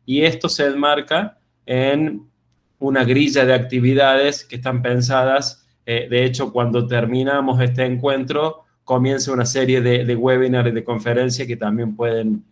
y esto se enmarca en una grilla de actividades que están pensadas. De hecho, cuando terminamos este encuentro, comienza una serie de webinars y de conferencias que también pueden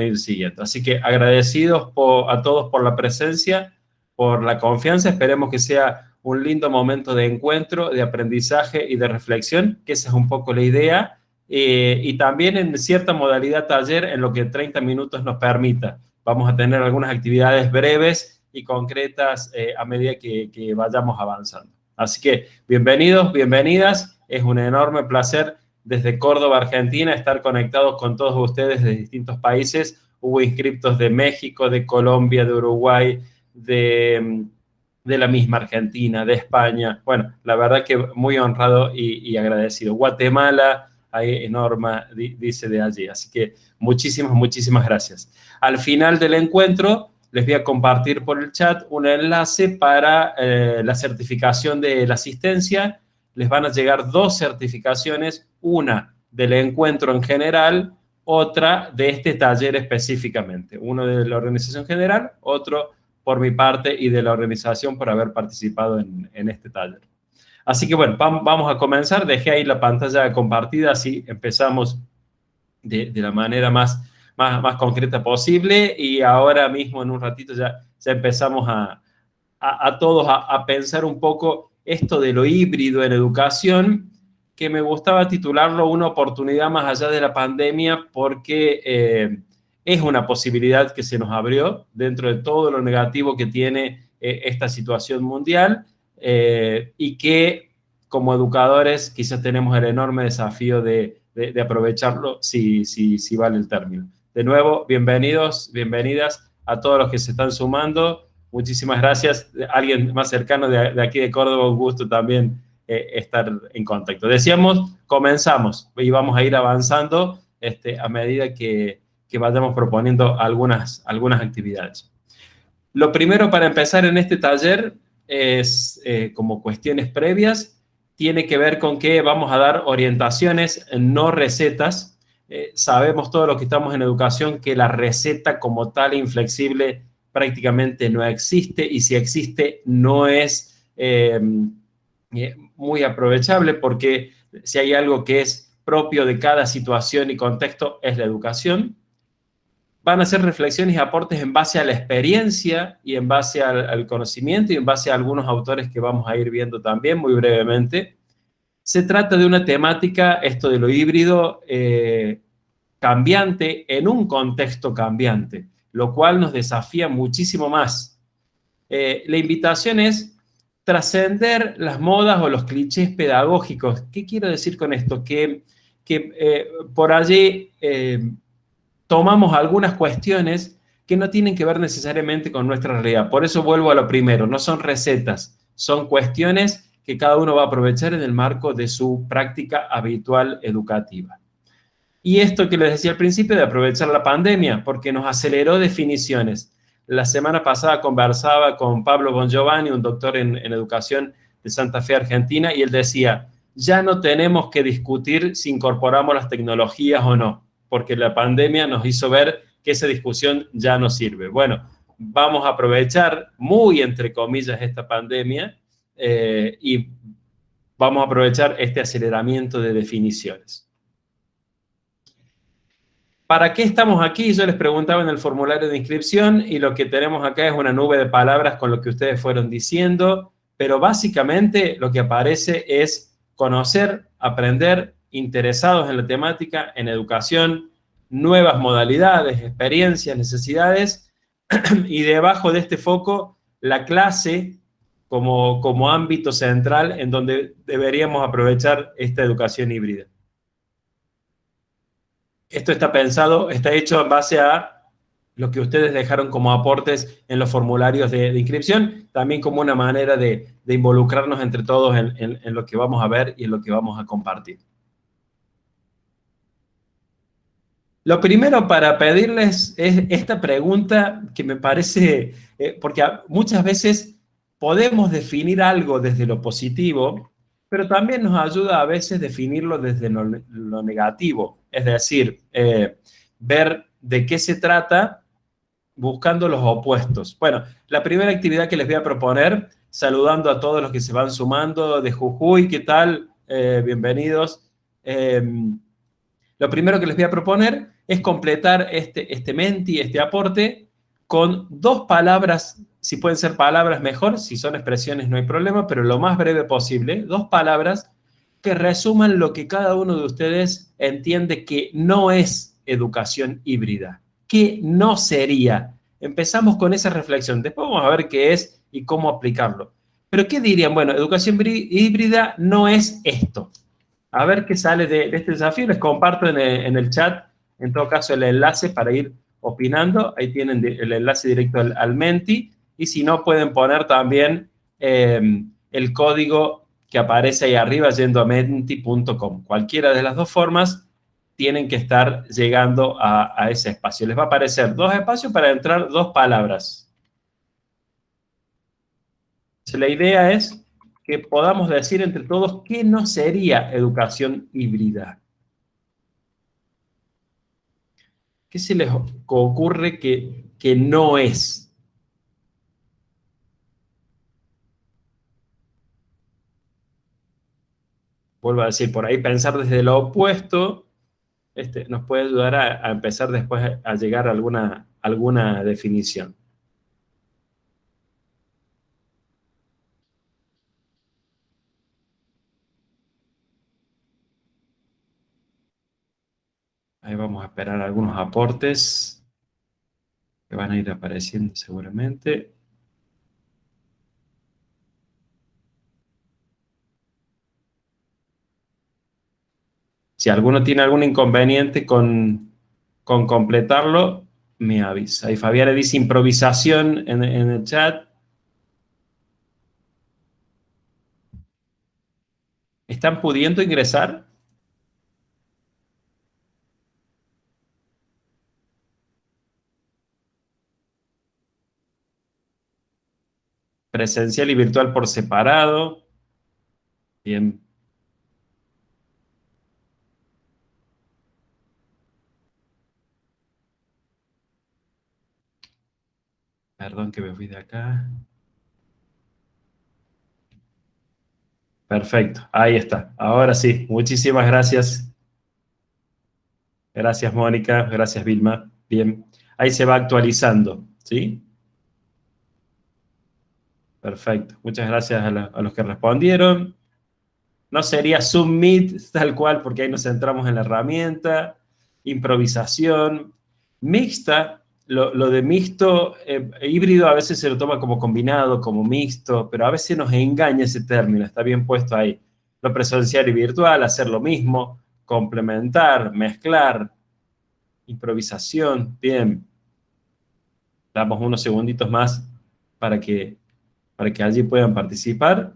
ir siguiendo. Así que agradecidos a todos por la presencia, por la confianza. Esperemos que sea un lindo momento de encuentro, de aprendizaje y de reflexión, que esa es un poco la idea. Y también en cierta modalidad taller, en lo que 30 minutos nos permita. Vamos a tener algunas actividades breves y concretas a medida que vayamos avanzando. Así que bienvenidos, bienvenidas. Es un enorme placer desde Córdoba, Argentina, estar conectados con todos ustedes de distintos países. Hubo inscriptos de México, de Colombia, de Uruguay, de la misma Argentina, de España. Bueno, la verdad que muy honrado y agradecido. Guatemala, ahí Norma dice de allí. Así que muchísimas, muchísimas gracias. Al final del encuentro les voy a compartir por el chat un enlace para la certificación de la asistencia. Les van a llegar 2 certificaciones, una del encuentro en general, otra de este taller específicamente. Uno de la organización general, otro por mi parte y de la organización por haber participado en este taller. Así que bueno, vamos a comenzar. Dejé ahí la pantalla compartida, así empezamos de la manera más concreta posible, y ahora mismo en un ratito ya empezamos a todos a pensar un poco esto de lo híbrido en educación, que me gustaba titularlo una oportunidad más allá de la pandemia, porque es una posibilidad que se nos abrió dentro de todo lo negativo que tiene esta situación mundial, y que como educadores quizás tenemos el enorme desafío de aprovecharlo si vale el término. De nuevo, bienvenidos, bienvenidas a todos los que se están sumando. Muchísimas gracias. Alguien más cercano de aquí de Córdoba, un gusto también estar en contacto. Decíamos, comenzamos y vamos a ir avanzando a medida que vayamos proponiendo algunas actividades. Lo primero para empezar en este taller es, como cuestiones previas, tiene que ver con que vamos a dar orientaciones, no recetas. Sabemos todos los que estamos en educación que la receta como tal inflexible prácticamente no existe, y si existe no es muy aprovechable, porque si hay algo que es propio de cada situación y contexto es la educación. Van a ser reflexiones y aportes en base a la experiencia y en base al conocimiento y en base a algunos autores que vamos a ir viendo también muy brevemente. Se trata de una temática, esto de lo híbrido, cambiante en un contexto cambiante, lo cual nos desafía muchísimo más. La invitación es trascender las modas o los clichés pedagógicos. ¿Qué quiero decir con esto? Que por allí tomamos algunas cuestiones que no tienen que ver necesariamente con nuestra realidad. Por eso vuelvo a lo primero, no son recetas, son cuestiones que cada uno va a aprovechar en el marco de su práctica habitual educativa. Y esto que les decía al principio de aprovechar la pandemia, porque nos aceleró definiciones. La semana pasada conversaba con Pablo Bongiovanni, un doctor en educación de Santa Fe, Argentina, y él decía, ya no tenemos que discutir si incorporamos las tecnologías o no, porque la pandemia nos hizo ver que esa discusión ya no sirve. Bueno, vamos a aprovechar, muy entre comillas, esta pandemia, y vamos a aprovechar este aceleramiento de definiciones. ¿Para qué estamos aquí? Yo les preguntaba en el formulario de inscripción, y lo que tenemos acá es una nube de palabras con lo que ustedes fueron diciendo, pero básicamente lo que aparece es conocer, aprender, interesados en la temática, en educación, nuevas modalidades, experiencias, necesidades, y debajo de este foco, la clase como ámbito central en donde deberíamos aprovechar esta educación híbrida. Esto está pensado, está hecho en base a lo que ustedes dejaron como aportes en los formularios de inscripción, también como una manera de involucrarnos entre todos en lo que vamos a ver y en lo que vamos a compartir. Lo primero para pedirles es esta pregunta que me parece, porque muchas veces podemos definir algo desde lo positivo, pero también nos ayuda a veces definirlo desde lo negativo. Es decir, ver de qué se trata buscando los opuestos. Bueno, la primera actividad que les voy a proponer, saludando a todos los que se van sumando de Jujuy, ¿qué tal? Bienvenidos. Lo primero que les voy a proponer es completar este menti, este aporte, con 2 palabras, si pueden ser palabras mejor, si son expresiones no hay problema, pero lo más breve posible, 2 palabras que resuman lo que cada uno de ustedes entiende que no es educación híbrida. ¿Qué no sería? Empezamos con esa reflexión, después vamos a ver qué es y cómo aplicarlo. Pero ¿qué dirían? Bueno, educación híbrida no es esto. A ver qué sale de este desafío. Les comparto en el chat, en todo caso, el enlace para ir opinando. Ahí tienen el enlace directo al Menti. Y si no, pueden poner también el código que aparece ahí arriba yendo a menti.com. Cualquiera de las 2 formas tienen que estar llegando a ese espacio. Les va a aparecer 2 espacios para entrar 2 palabras. La idea es que podamos decir entre todos qué no sería educación híbrida. ¿Qué se les ocurre que no es? Vuelvo a decir, por ahí pensar desde lo opuesto nos puede ayudar a empezar después a llegar a alguna definición. Ahí vamos a esperar algunos aportes que van a ir apareciendo seguramente. Si alguno tiene algún inconveniente con completarlo, me avisa. Ahí Fabiana dice improvisación en el chat. ¿Están pudiendo ingresar? Presencial y virtual por separado. Bien. Perdón que me fui de acá. Perfecto, ahí está. Ahora sí, muchísimas gracias. Gracias, Mónica. Gracias, Vilma. Bien, ahí se va actualizando, ¿sí? Perfecto. Muchas gracias a los que respondieron. No sería Zoom Meet tal cual, porque ahí nos centramos en la herramienta. Improvisación. Mixta. Lo de mixto, híbrido a veces se lo toma como combinado, como mixto, pero a veces nos engaña ese término, está bien puesto ahí. Lo presencial y virtual, hacer lo mismo, complementar, mezclar, improvisación, bien. Damos unos segunditos más para que allí puedan participar.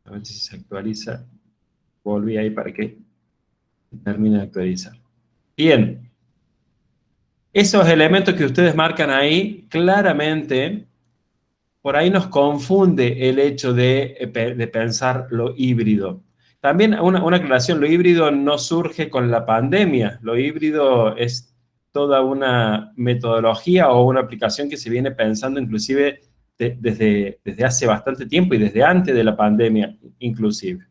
A ver si se actualiza. Volví ahí para que termine de actualizar. Bien. Esos elementos que ustedes marcan ahí, claramente, por ahí nos confunde el hecho de pensar lo híbrido. También una aclaración, lo híbrido no surge con la pandemia. Lo híbrido es toda una metodología o una aplicación que se viene pensando inclusive desde hace bastante tiempo y desde antes de la pandemia inclusive.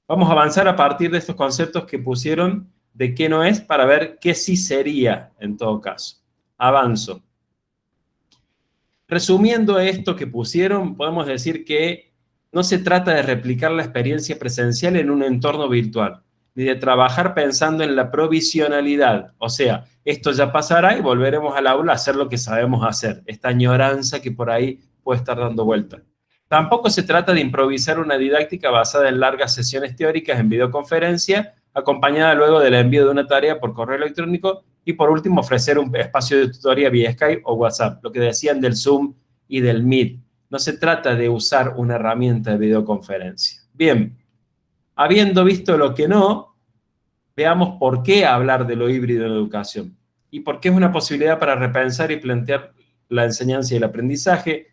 Vamos a avanzar a partir de estos conceptos que pusieron de qué no es para ver qué sí sería en todo caso. Avanzo. Resumiendo esto que pusieron, podemos decir que no se trata de replicar la experiencia presencial en un entorno virtual, ni de trabajar pensando en la provisionalidad. O sea, esto ya pasará y volveremos al aula a hacer lo que sabemos hacer. Esta añoranza que por ahí puede estar dando vuelta. Tampoco se trata de improvisar una didáctica basada en largas sesiones teóricas en videoconferencia, acompañada luego del envío de una tarea por correo electrónico y por último ofrecer un espacio de tutoría vía Skype o WhatsApp, lo que decían del Zoom y del Meet. No se trata de usar una herramienta de videoconferencia. Bien, habiendo visto lo que no, veamos por qué hablar de lo híbrido en la educación y por qué es una posibilidad para repensar y plantear la enseñanza y el aprendizaje,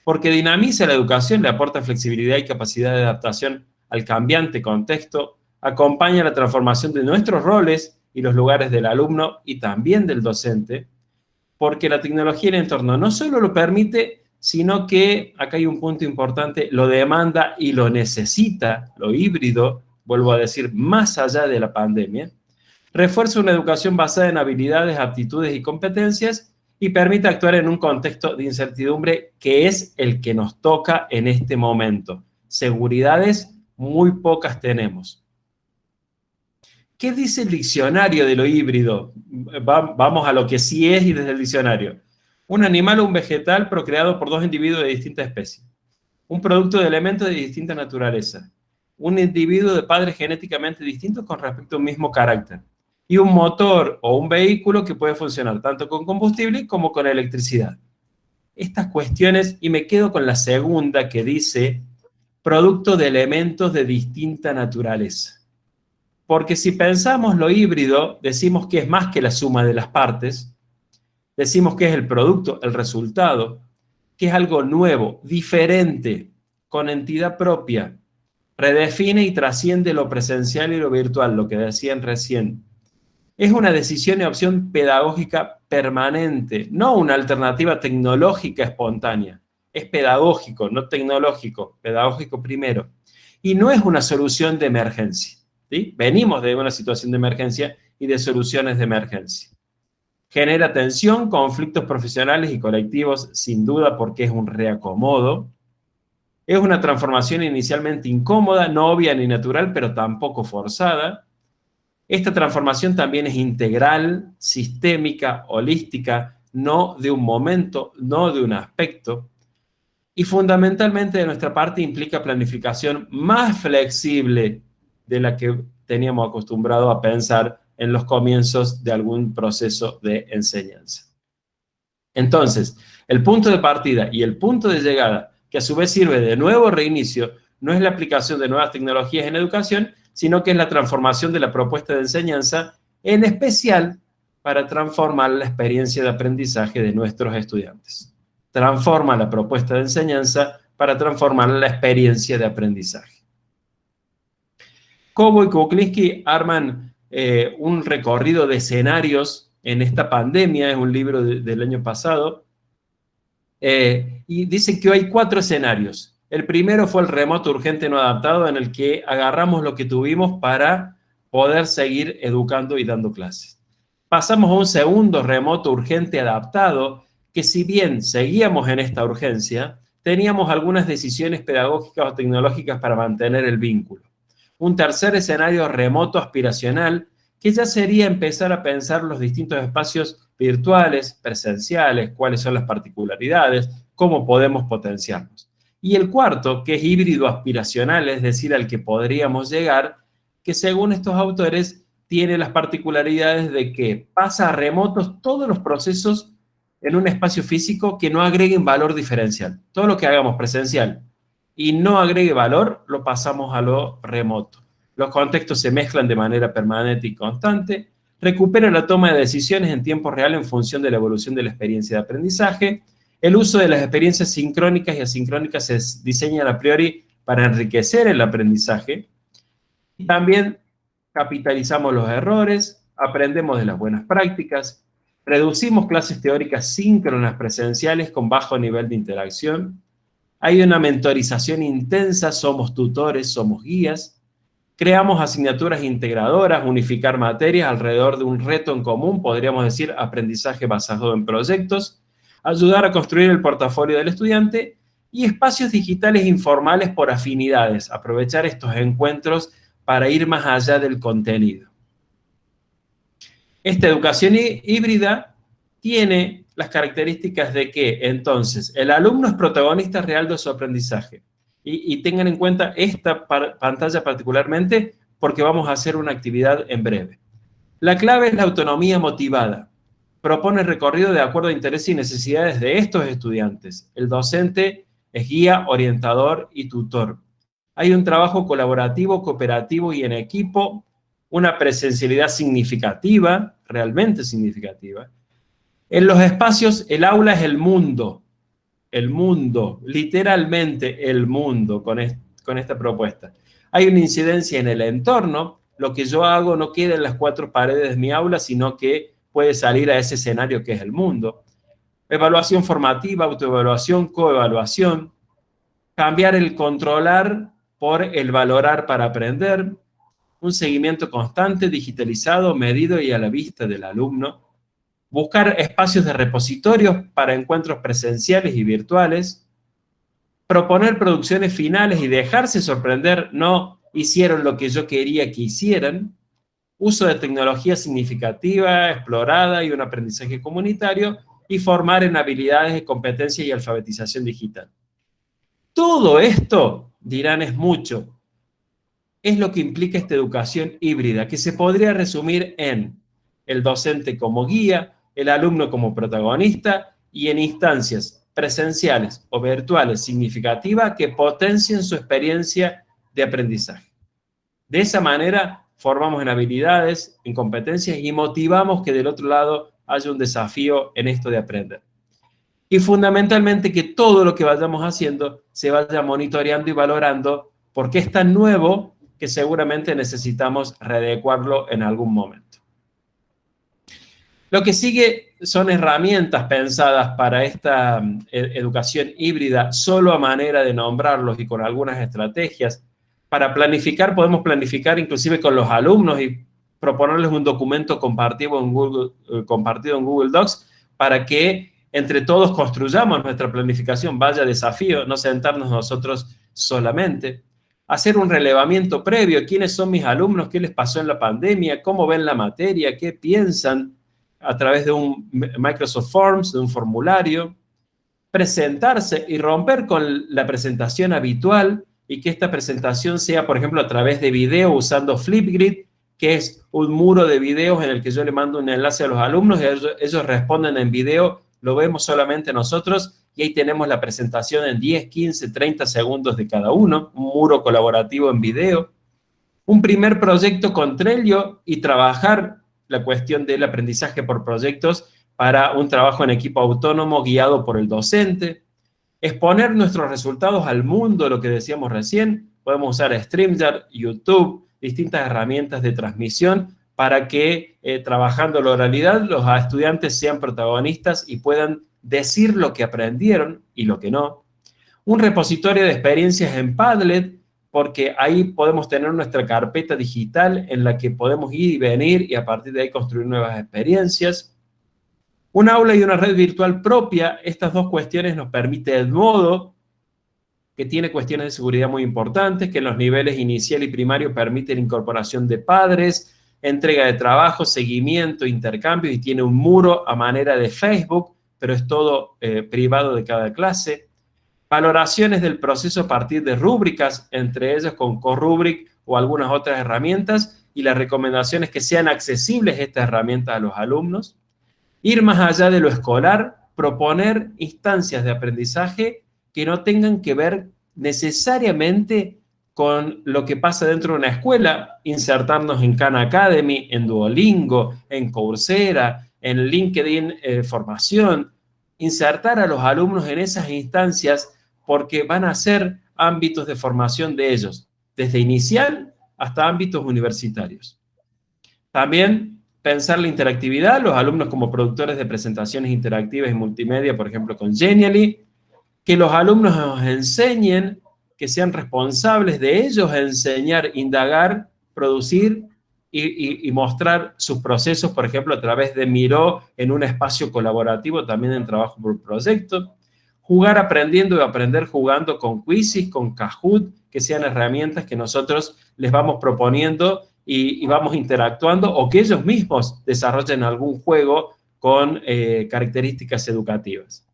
porque dinamiza la educación, le aporta flexibilidad y capacidad de adaptación al cambiante contexto, acompaña la transformación de nuestros roles y los lugares del alumno y también del docente, porque la tecnología en el entorno no solo lo permite, sino que, acá hay un punto importante, lo demanda y lo necesita, lo híbrido, vuelvo a decir, más allá de la pandemia, refuerza una educación basada en habilidades, aptitudes y competencias y permite actuar en un contexto de incertidumbre que es el que nos toca en este momento. Seguridades muy pocas tenemos. ¿Qué dice el diccionario de lo híbrido? Vamos a lo que sí es y desde el diccionario. Un animal o un vegetal procreado por dos individuos de distinta especie. Un producto de elementos de distinta naturaleza. Un individuo de padres genéticamente distintos con respecto a un mismo carácter. Y un motor o un vehículo que puede funcionar tanto con combustible como con electricidad. Estas cuestiones, y me quedo con la segunda que dice producto de elementos de distinta naturaleza. Porque si pensamos lo híbrido, decimos que es más que la suma de las partes, decimos que es el producto, el resultado, que es algo nuevo, diferente, con entidad propia, redefine y trasciende lo presencial y lo virtual, lo que decían recién. Es una decisión y opción pedagógica permanente, no una alternativa tecnológica espontánea. Es pedagógico, no tecnológico, pedagógico primero. Y no es una solución de emergencia. ¿Sí? Venimos de una situación de emergencia y de soluciones de emergencia. Genera tensión, conflictos profesionales y colectivos, sin duda, porque es un reacomodo. Es una transformación inicialmente incómoda, no obvia ni natural, pero tampoco forzada. Esta transformación también es integral, sistémica, holística, no de un momento, no de un aspecto. Y fundamentalmente de nuestra parte implica planificación más flexible de la que teníamos acostumbrado a pensar en los comienzos de algún proceso de enseñanza. Entonces, el punto de partida y el punto de llegada, que a su vez sirve de nuevo reinicio, no es la aplicación de nuevas tecnologías en educación, sino que es la transformación de la propuesta de enseñanza, en especial para transformar la experiencia de aprendizaje de nuestros estudiantes. Transforma la propuesta de enseñanza para transformar la experiencia de aprendizaje. Cobo y Kuklinski arman un recorrido de escenarios en esta pandemia, es un libro del año pasado, y dice que hay 4 escenarios. El primero fue el remoto urgente no adaptado, en el que agarramos lo que tuvimos para poder seguir educando y dando clases. Pasamos a un segundo remoto urgente adaptado, que si bien seguíamos en esta urgencia, teníamos algunas decisiones pedagógicas o tecnológicas para mantener el vínculo. Un tercer escenario remoto aspiracional, que ya sería empezar a pensar los distintos espacios virtuales, presenciales, cuáles son las particularidades, cómo podemos potenciarlos. Y el cuarto, que es híbrido aspiracional, es decir, al que podríamos llegar, que según estos autores tiene las particularidades de que pasa a remotos todos los procesos en un espacio físico que no agreguen valor diferencial. Todo lo que hagamos presencial y no agregue valor, lo pasamos a lo remoto. Los contextos se mezclan de manera permanente y constante, recupera la toma de decisiones en tiempo real en función de la evolución de la experiencia de aprendizaje, el uso de las experiencias sincrónicas y asincrónicas se diseñan a priori para enriquecer el aprendizaje, y también capitalizamos los errores, aprendemos de las buenas prácticas, reducimos clases teóricas síncronas presenciales con bajo nivel de interacción, hay una mentorización intensa, somos tutores, somos guías, creamos asignaturas integradoras, unificar materias alrededor de un reto en común, podríamos decir aprendizaje basado en proyectos, ayudar a construir el portafolio del estudiante y espacios digitales informales por afinidades, aprovechar estos encuentros para ir más allá del contenido. Esta educación híbrida tiene las características de que, entonces, el alumno es protagonista real de su aprendizaje. Y tengan en cuenta esta pantalla particularmente porque vamos a hacer una actividad en breve. La clave es la autonomía motivada. Propone recorrido de acuerdo a intereses y necesidades de estos estudiantes. El docente es guía, orientador y tutor. Hay un trabajo colaborativo, cooperativo y en equipo, una presencialidad significativa, realmente significativa. En los espacios, el aula es el mundo, literalmente el mundo con esta propuesta. Hay una incidencia en el entorno, lo que yo hago no queda en las cuatro paredes de mi aula, sino que puede salir a ese escenario que es el mundo. Evaluación formativa, autoevaluación, coevaluación. Cambiar el controlar por el valorar para aprender. Un seguimiento constante, digitalizado, medido y a la vista del alumno. Buscar espacios de repositorios para encuentros presenciales y virtuales. Proponer producciones finales y dejarse sorprender, no hicieron lo que yo quería que hicieran. Uso de tecnología significativa, explorada y un aprendizaje comunitario, y formar en habilidades, competencias y alfabetización digital. Todo esto, dirán, es mucho. Es lo que implica esta educación híbrida, que se podría resumir en el docente como guía, el alumno como protagonista y en instancias presenciales o virtuales significativas que potencien su experiencia de aprendizaje. De esa manera, formamos en habilidades, en competencias y motivamos que del otro lado haya un desafío en esto de aprender. Y fundamentalmente que todo lo que vayamos haciendo se vaya monitoreando y valorando porque es tan nuevo que seguramente necesitamos readecuarlo en algún momento. Lo que sigue son herramientas pensadas para esta educación híbrida, solo a manera de nombrarlos y con algunas estrategias. Para planificar, podemos planificar inclusive con los alumnos y proponerles un documento compartido en Google Docs para que entre todos construyamos nuestra planificación. Vaya desafío, no sentarnos nosotros solamente. Hacer un relevamiento previo, quiénes son mis alumnos, qué les pasó en la pandemia, cómo ven la materia, qué piensan, a través de un Microsoft Forms, de un formulario. Presentarse y romper con la presentación habitual y que esta presentación sea, por ejemplo, a través de video usando Flipgrid, que es un muro de videos en el que yo le mando un enlace a los alumnos y ellos responden en video, lo vemos solamente nosotros y ahí tenemos la presentación en 10, 15, 30 segundos de cada uno, un muro colaborativo en video. Un primer proyecto con Trello y trabajar la cuestión del aprendizaje por proyectos para un trabajo en equipo autónomo guiado por el docente. Exponer nuestros resultados al mundo, lo que decíamos recién. Podemos usar StreamYard, YouTube, distintas herramientas de transmisión para que, trabajando la oralidad, los estudiantes sean protagonistas y puedan decir lo que aprendieron y lo que no. Un repositorio de experiencias en Padlet, porque ahí podemos tener nuestra carpeta digital en la que podemos ir y venir y a partir de ahí construir nuevas experiencias. Un aula y una red virtual propia, estas dos cuestiones nos permite el modo que tiene cuestiones de seguridad muy importantes, que en los niveles inicial y primario permite la incorporación de padres, entrega de trabajo, seguimiento, intercambio, y tiene un muro a manera de Facebook, pero es todo privado de cada clase. Valoraciones del proceso a partir de rúbricas, entre ellas con Corubric o algunas otras herramientas, y las recomendaciones que sean accesibles estas herramientas a los alumnos. Ir más allá de lo escolar, proponer instancias de aprendizaje que no tengan que ver necesariamente con lo que pasa dentro de una escuela, insertarnos en Khan Academy, en Duolingo, en Coursera, en LinkedIn Formación, insertar a los alumnos en esas instancias porque van a ser ámbitos de formación de ellos, desde inicial hasta ámbitos universitarios. También pensar la interactividad, los alumnos como productores de presentaciones interactivas y multimedia, por ejemplo, con Genially, que los alumnos nos enseñen, que sean responsables de ellos enseñar, indagar, producir y mostrar sus procesos, por ejemplo, a través de Miro en un espacio colaborativo, también en trabajo por proyecto. Jugar aprendiendo y aprender jugando con Quizzes, con Kahoot, que sean herramientas que nosotros les vamos proponiendo y vamos interactuando, o que ellos mismos desarrollen algún juego con características educativas.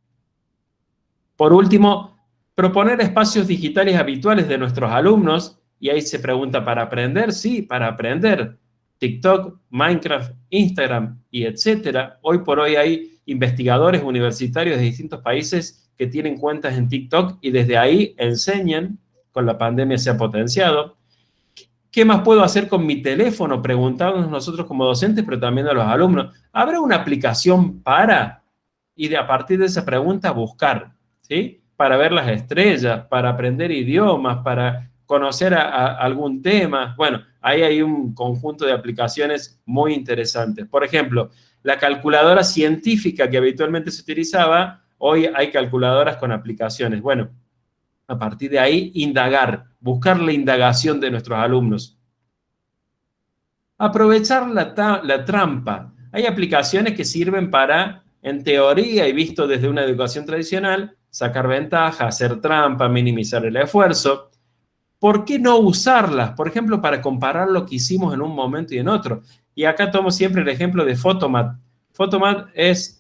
Por último, proponer espacios digitales habituales de nuestros alumnos, y ahí se pregunta, ¿para aprender? Sí, para aprender. TikTok, Minecraft, Instagram y etcétera. Hoy por hoy hay investigadores universitarios de distintos países que tienen cuentas en TikTok y desde ahí enseñan. Con la pandemia se ha potenciado. ¿Qué más puedo hacer con mi teléfono? Preguntándonos nosotros como docentes, pero también a los alumnos. ¿Habrá una aplicación para? Y a partir de esa pregunta buscar, ¿sí? Para ver las estrellas, para aprender idiomas, para conocer algún tema. Bueno, ahí hay un conjunto de aplicaciones muy interesantes. Por ejemplo, la calculadora científica que habitualmente se utilizaba, hoy hay calculadoras con aplicaciones. Bueno, a partir de ahí, indagar, buscar la indagación de nuestros alumnos. Aprovechar la trampa. Hay aplicaciones que sirven para, en teoría y visto desde una educación tradicional, sacar ventaja, hacer trampa, minimizar el esfuerzo. ¿Por qué no usarlas? Por ejemplo, para comparar lo que hicimos en un momento y en otro. Y acá tomo siempre el ejemplo de Photomat. Photomat es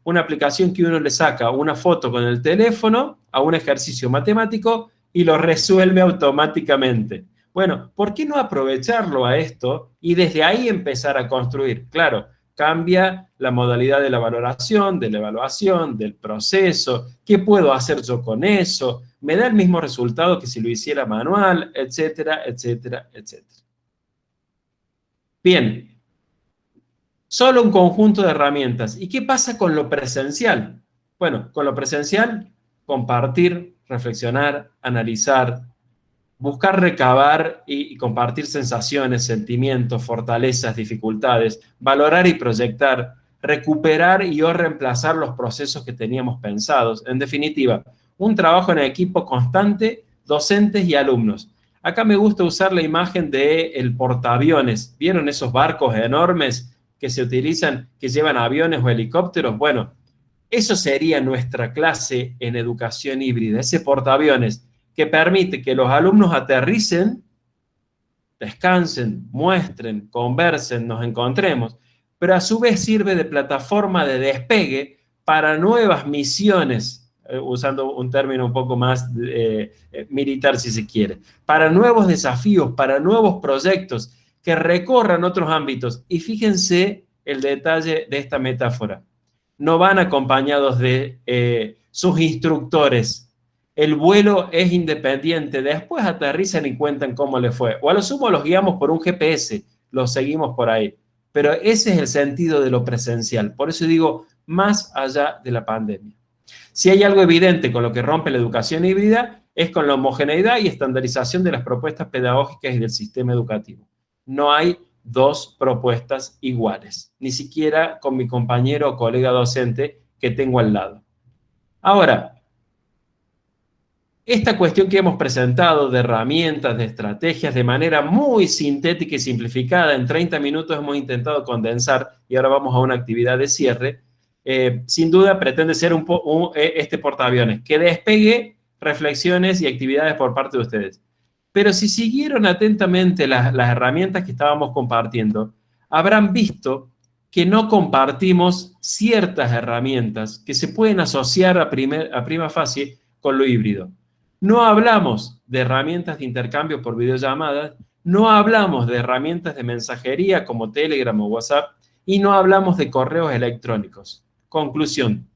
una aplicación que uno le saca una foto con el teléfono a un ejercicio matemático y lo resuelve automáticamente. Bueno, ¿por qué no aprovecharlo a esto y desde ahí empezar a construir? Claro, cambia la modalidad de la valoración, de la evaluación, del proceso. ¿Qué puedo hacer yo con eso? ¿Me da el mismo resultado que si lo hiciera manual? Etcétera, etcétera, etcétera. Bien, solo un conjunto de herramientas. ¿Y qué pasa con lo presencial? Bueno, con lo presencial, compartir, reflexionar, analizar, buscar recabar y compartir sensaciones, sentimientos, fortalezas, dificultades, valorar y proyectar, recuperar y o reemplazar los procesos que teníamos pensados. En definitiva, un trabajo en equipo constante, docentes y alumnos. Acá me gusta usar la imagen del portaaviones. ¿Vieron esos barcos enormes que se utilizan, que llevan aviones o helicópteros? Bueno, eso sería nuestra clase en educación híbrida, ese portaaviones que permite que los alumnos aterricen, descansen, muestren, conversen, nos encontremos, pero a su vez sirve de plataforma de despegue para nuevas misiones, usando un término un poco más militar si se quiere, para nuevos desafíos, para nuevos proyectos que recorran otros ámbitos. Y fíjense el detalle de esta metáfora. No van acompañados de sus instructores. El vuelo es independiente. Después aterrizan y cuentan cómo les fue. O a lo sumo los guiamos por un GPS, los seguimos por ahí. Pero ese es el sentido de lo presencial. Por eso digo, más allá de la pandemia. Si hay algo evidente con lo que rompe la educación híbrida, es con la homogeneidad y estandarización de las propuestas pedagógicas y del sistema educativo. No hay dos propuestas iguales, ni siquiera con mi compañero o colega docente que tengo al lado. Ahora, esta cuestión que hemos presentado de herramientas, de estrategias, de manera muy sintética y simplificada, en 30 minutos hemos intentado condensar y ahora vamos a una actividad de cierre, sin duda pretende ser este portaaviones, que despegue reflexiones y actividades por parte de ustedes. Pero si siguieron atentamente las herramientas que estábamos compartiendo, habrán visto que no compartimos ciertas herramientas que se pueden asociar a prima facie con lo híbrido. No hablamos de herramientas de intercambio por videollamadas, no hablamos de herramientas de mensajería como Telegram o WhatsApp y no hablamos de correos electrónicos. Conclusión,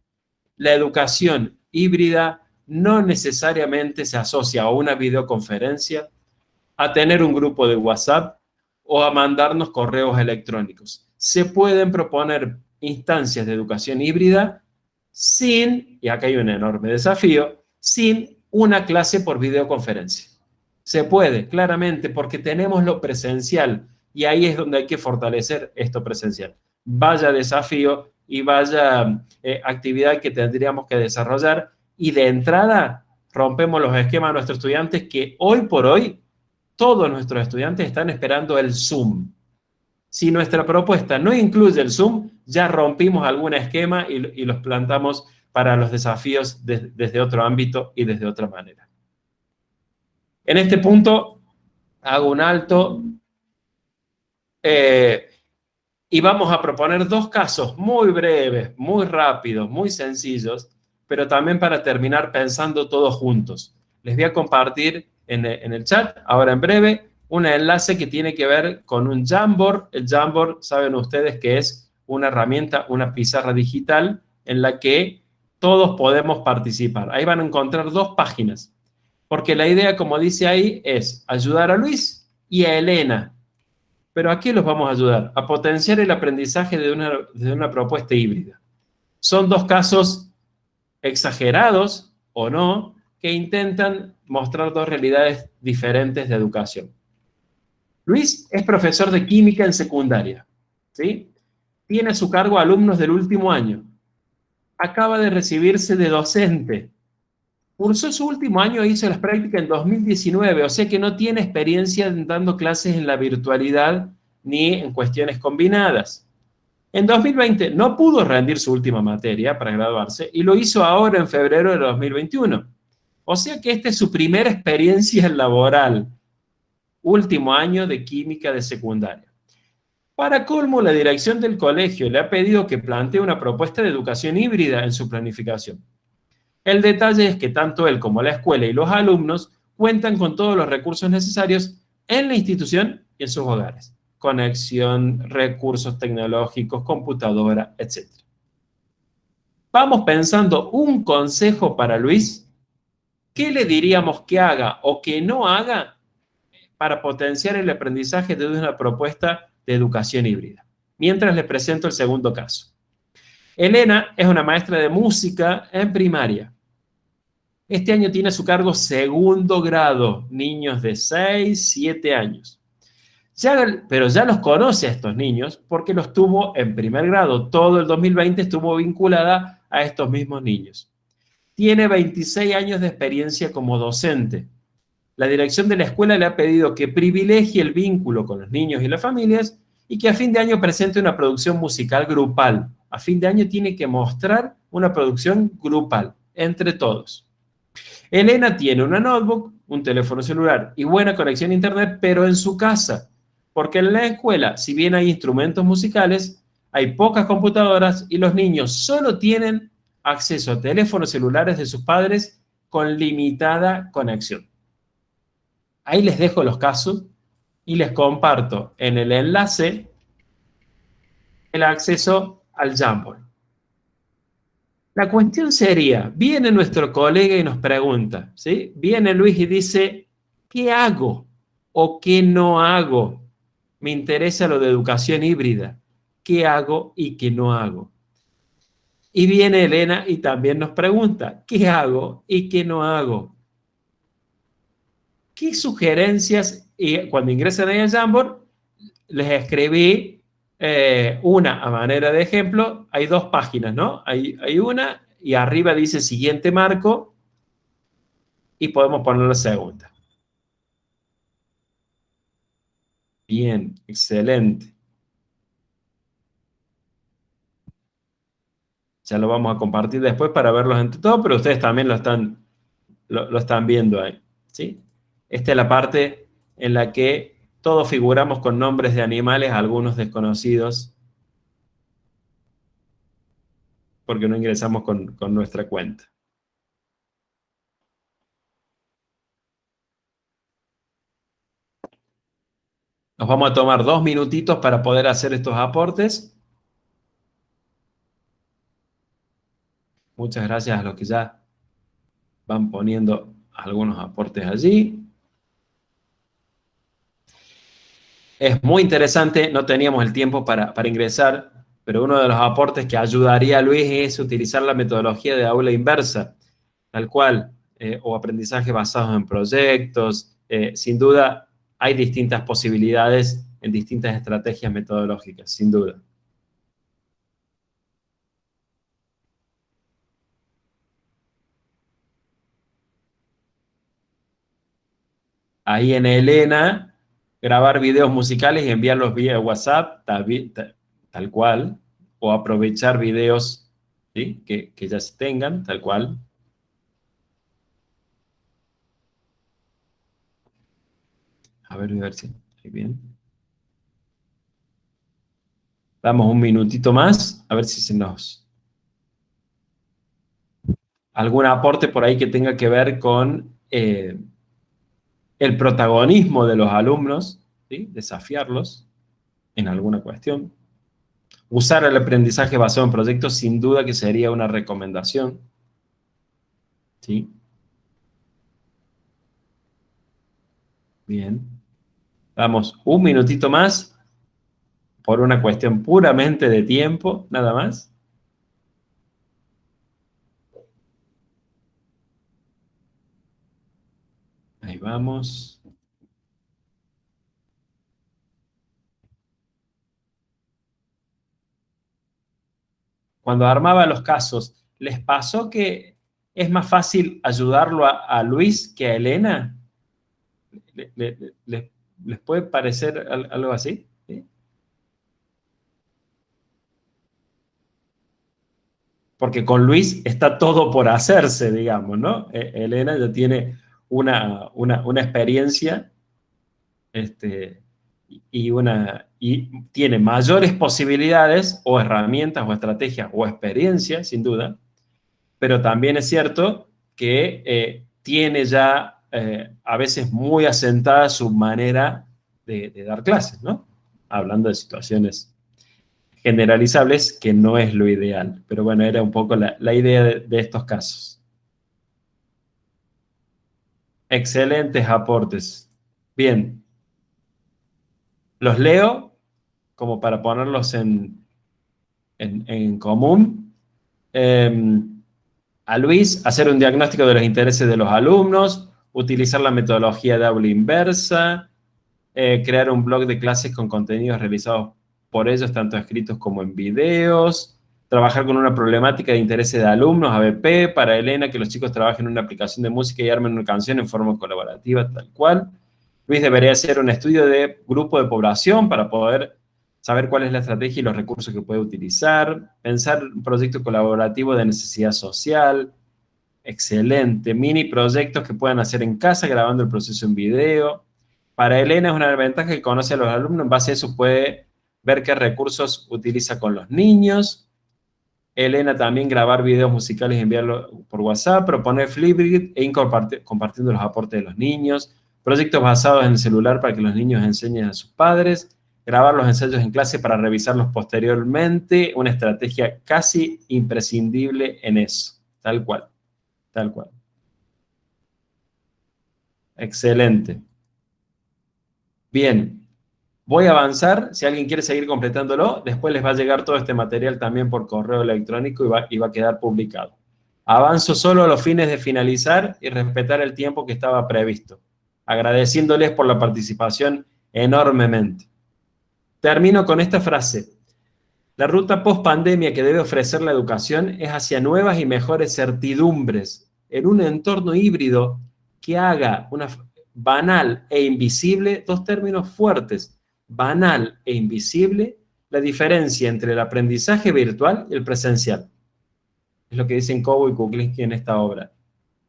la educación híbrida no necesariamente se asocia a una videoconferencia, a tener un grupo de WhatsApp o a mandarnos correos electrónicos. Se pueden proponer instancias de educación híbrida sin, y acá hay un enorme desafío, sin una clase por videoconferencia. Se puede, claramente, porque tenemos lo presencial y ahí es donde hay que fortalecer esto presencial. Vaya desafío y vaya actividad que tendríamos que desarrollar y de entrada rompemos los esquemas de nuestros estudiantes que hoy por hoy todos nuestros estudiantes están esperando el Zoom. Si nuestra propuesta no incluye el Zoom, ya rompimos algún esquema y los plantamos para los desafíos desde otro ámbito y desde otra manera. En este punto hago un alto y vamos a proponer dos casos muy breves, muy rápidos, muy sencillos, pero también para terminar pensando todos juntos. Les voy a compartir en el chat, ahora en breve, un enlace que tiene que ver con un Jamboard. El Jamboard, saben ustedes que es una herramienta, una pizarra digital en la que todos podemos participar. Ahí van a encontrar dos páginas, porque la idea, como dice ahí, es ayudar a Luis y a Elena. ¿Pero a qué los vamos a ayudar? A potenciar el aprendizaje de una propuesta híbrida. Son dos casos exagerados o no, que intentan mostrar dos realidades diferentes de educación. Luis es profesor de química en secundaria, ¿sí? Tiene a su cargo alumnos del último año. Acaba de recibirse de docente. Cursó su último año e hizo las prácticas en 2019, o sea que no tiene experiencia dando clases en la virtualidad ni en cuestiones combinadas. En 2020 no pudo rendir su última materia para graduarse y lo hizo ahora en febrero de 2021. O sea que esta es su primera experiencia laboral, último año de química de secundaria. Para colmo, la dirección del colegio le ha pedido que plantee una propuesta de educación híbrida en su planificación. El detalle es que tanto él como la escuela y los alumnos cuentan con todos los recursos necesarios en la institución y en sus hogares. Conexión, recursos tecnológicos, computadora, etc. Vamos pensando un consejo para Luis. ¿Qué le diríamos que haga o que no haga para potenciar el aprendizaje de una propuesta de educación híbrida? Mientras les presento el segundo caso. Elena es una maestra de música en primaria. Este año tiene a su cargo segundo grado, niños de 6, 7 años. Pero ya los conoce a estos niños porque los tuvo en primer grado. Todo el 2020 estuvo vinculada a estos mismos niños. Tiene 26 años de experiencia como docente. La dirección de la escuela le ha pedido que privilegie el vínculo con los niños y las familias y que a fin de año presente una producción musical grupal. A fin de año tiene que mostrar una producción grupal entre todos. Elena tiene una notebook, un teléfono celular y buena conexión a internet, pero en su casa. Porque en la escuela, si bien hay instrumentos musicales, hay pocas computadoras y los niños solo tienen acceso a teléfonos celulares de sus padres con limitada conexión. Ahí les dejo los casos y les comparto en el enlace el acceso al Jamboard. La cuestión sería, viene nuestro colega y nos pregunta, ¿sí? Viene Luis y dice, ¿qué hago o qué no hago? Me interesa lo de educación híbrida. ¿Qué hago y qué no hago? Y viene Elena y también nos pregunta, ¿qué hago y qué no hago? ¿Qué sugerencias? Y cuando ingresan ahí al Jamboard, les escribí una a manera de ejemplo. Hay dos páginas, ¿no? Hay una y arriba dice siguiente marco y podemos poner la segunda. Bien, excelente. Ya lo vamos a compartir después para verlos entre todos, pero ustedes también lo están viendo ahí, ¿sí? Esta es la parte en la que todos figuramos con nombres de animales, algunos desconocidos, porque no ingresamos con nuestra cuenta. Nos vamos a tomar 2 minutitos para poder hacer estos aportes. Muchas gracias a los que ya van poniendo algunos aportes allí. Es muy interesante, no teníamos el tiempo para ingresar, pero uno de los aportes que ayudaría a Luis es utilizar la metodología de aula inversa, tal cual, o aprendizaje basado en proyectos. Sin duda, hay distintas posibilidades en distintas estrategias metodológicas, sin duda. Ahí en Elena, grabar videos musicales y enviarlos vía WhatsApp, tal cual, o aprovechar videos, ¿sí? que ya se tengan, tal cual. A ver si estoy bien. Damos un minutito más, a ver si se nos... Algún aporte por ahí que tenga que ver con el protagonismo de los alumnos, ¿sí? Desafiarlos en alguna cuestión. Usar el aprendizaje basado en proyectos sin duda que sería una recomendación, ¿sí? Bien. Damos un minutito más por una cuestión puramente de tiempo, nada más. Ahí vamos. cuando armaba los casos, ¿les pasó que es más fácil ayudarlo a Luis que a Elena? ¿Les puede parecer algo así? ¿Sí? Porque con Luis está todo por hacerse, digamos, ¿no? Elena ya tiene una experiencia este, y tiene mayores posibilidades o herramientas o estrategias o experiencia, sin duda, pero también es cierto que tiene ya a veces muy asentada su manera de dar clases, ¿no? Hablando de situaciones generalizables, que no es lo ideal, pero bueno, era un poco la idea de estos casos. Excelentes aportes. Bien, los leo como para ponerlos en común. Eh, a Luis, hacer un diagnóstico de los intereses de los alumnos, utilizar la metodología de aula inversa, crear un blog de clases con contenidos realizados por ellos, tanto escritos como en videos, trabajar con una problemática de intereses de alumnos, ABP, para Elena, que los chicos trabajen en una aplicación de música y armen una canción en forma colaborativa, tal cual. Luis debería hacer un estudio de grupo de población para poder saber cuál es la estrategia y los recursos que puede utilizar, pensar un proyecto colaborativo de necesidad social, excelente, mini proyectos que puedan hacer en casa grabando el proceso en video. Para Elena es una ventaja que conoce a los alumnos, en base a eso puede ver qué recursos utiliza con los niños. Elena también grabar videos musicales y enviarlos por WhatsApp, proponer Flipgrid e ir compartiendo los aportes de los niños, proyectos basados en el celular para que los niños enseñen a sus padres, grabar los ensayos en clase para revisarlos posteriormente, una estrategia casi imprescindible en eso, tal cual, tal cual. Excelente. Bien, voy a avanzar. Si alguien quiere seguir completándolo, después les va a llegar todo este material también por correo electrónico y va a quedar publicado. Avanzo solo a los fines de finalizar y respetar el tiempo que estaba previsto, agradeciéndoles por la participación enormemente. Termino con esta frase. La ruta post-pandemia que debe ofrecer la educación es hacia nuevas y mejores certidumbres en un entorno híbrido que haga una banal e invisible, dos términos fuertes, banal e invisible, la diferencia entre el aprendizaje virtual y el presencial. Es lo que dicen Cobo y Kuklinski en esta obra.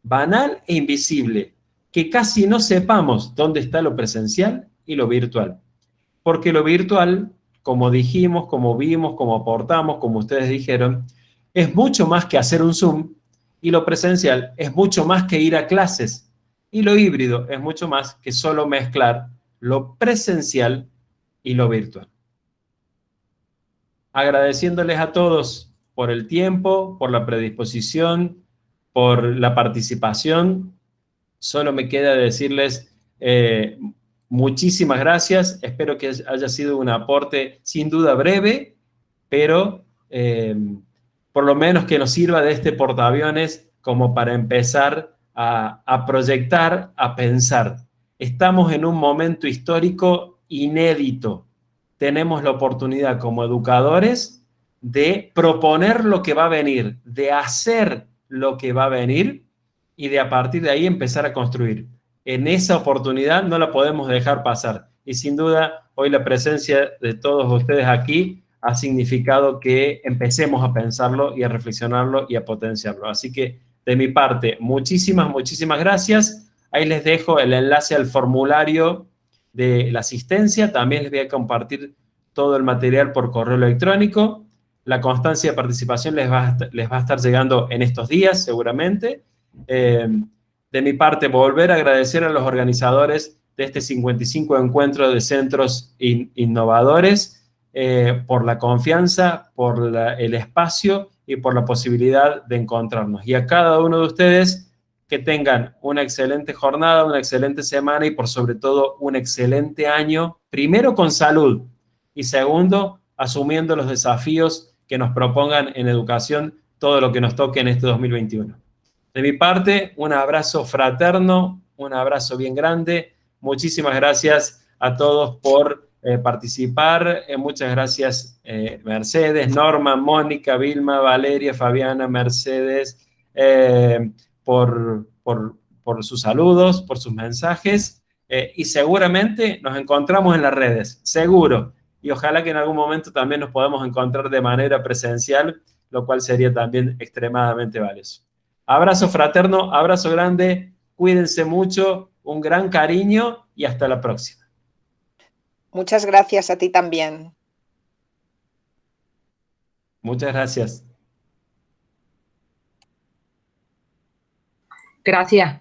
Banal e invisible, que casi no sepamos dónde está lo presencial y lo virtual. Porque lo virtual, como dijimos, como vimos, como aportamos, como ustedes dijeron, es mucho más que hacer un Zoom, y lo presencial es mucho más que ir a clases, y lo híbrido es mucho más que solo mezclar lo presencial y lo virtual. Agradeciéndoles a todos por el tiempo, por la predisposición, por la participación, solo me queda decirles muchísimas gracias. Espero que haya sido un aporte sin duda breve, pero por lo menos que nos sirva de este portaaviones como para empezar a proyectar, a pensar. Estamos en un momento histórico inédito. Tenemos la oportunidad como educadores de proponer lo que va a venir, de hacer lo que va a venir y de a partir de ahí empezar a construir. En esa oportunidad no la podemos dejar pasar. Y sin duda, hoy la presencia de todos ustedes aquí ha significado que empecemos a pensarlo y a reflexionarlo y a potenciarlo. Así que, de mi parte, muchísimas, muchísimas gracias. Ahí les dejo el enlace al formulario de la asistencia. También les voy a compartir todo el material por correo electrónico. La constancia de participación les va a estar llegando en estos días, seguramente. De mi parte, volver a agradecer a los organizadores de este 55 encuentro de centros innovadores por la confianza, por el espacio y por la posibilidad de encontrarnos. Y a cada uno de ustedes que tengan una excelente jornada, una excelente semana y por sobre todo un excelente año, primero con salud y segundo asumiendo los desafíos que nos propongan en educación, todo lo que nos toque en este 2021. De mi parte, un abrazo fraterno, un abrazo bien grande. Muchísimas gracias a todos por participar. Muchas gracias, Mercedes, Norma, Mónica, Vilma, Valeria, Fabiana, Mercedes, por sus saludos, por sus mensajes. Y seguramente nos encontramos en las redes, seguro. Y ojalá que en algún momento también nos podamos encontrar de manera presencial, lo cual sería también extremadamente valioso. Abrazo fraterno, abrazo grande, cuídense mucho, un gran cariño y hasta la próxima. Muchas gracias a ti también. Muchas gracias. Gracias.